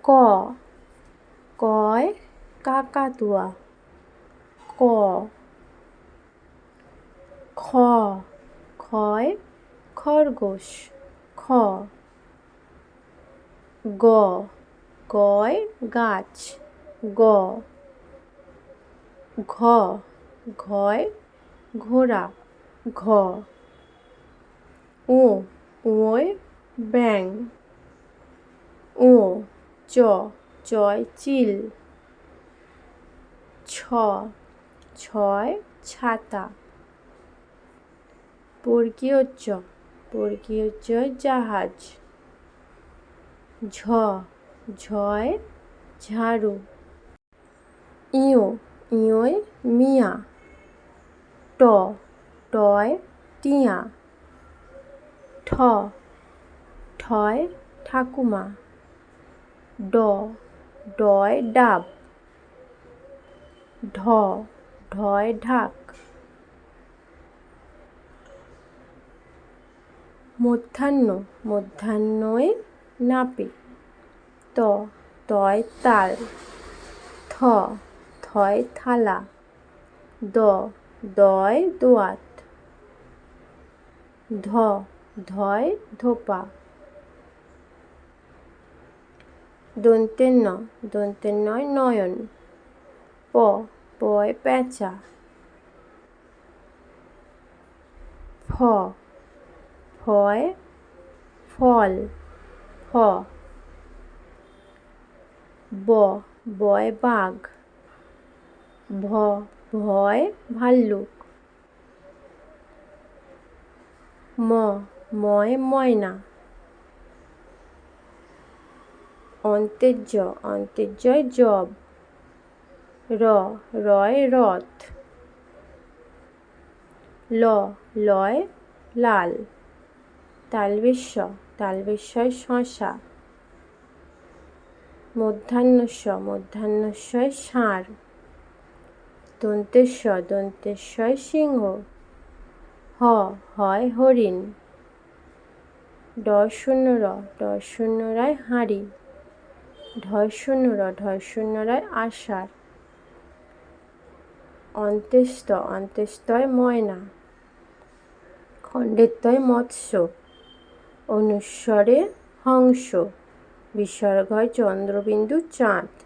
ক, কয় কাকাতুয়া। ক, খ, খয় খরগোশ। খ, গ, গয় গাছ। গ, ঘ, ঘয় ঘোড়া। ঘ, উ, উয়োয় ব্যাঙ। ও, চ, চয় চিল। ছ, ছয় ছাতা। বর্গীয় জ, বর্গীয় জয় জাহাজ। ঝ, ঝয় ঝাড়ু। ইয়, ইয়োয় মিয়া। ট, টয় টিয়া। ঠ, ঠয় ঠাকুমা। ড, ডয় ডাব। ঢ, ঢয় ঢাক। মধ্যাহ্ন, মধ্যাহ্নয় নাপিত। ত, তয় তাল। থ, থয় থালা। দ, দয় দোয়াত। ধ, ধয় ধোপা। দন্তের ন, দন্তের নয় নয়ন। প, পয় পেঁচা। ফ, ফয় ফল। ফ, ব, বয় বাঘ। ভ, ভয় ভাল্লুক। ম, ময় ময়না। অন্তের জ, অন্তের জয় জব। র, রয় রথ। ল, লয় লাল। তালবেশ শ, তালবেশয় শশা। মধ্যাহ্নস্য, মধ্যাহ্নস্যয় ষাঁড়। দন্তের স, দন্তেশ্বয় সিংহ। হ, হয় হরিণ। ড শূন্য র, ড শূন্য রায় হাঁড়ি। ঢয় শূন্য র, ঢয় শূন্য রায় আষাঢ়। অন্ত্যেস্ত, অন্ত্যেস্তয় ময়না। খণ্ডের তয় মৎস্য। অনুস্বরে হংস। বিসর্গয় চন্দ্রবিন্দু চাঁদ।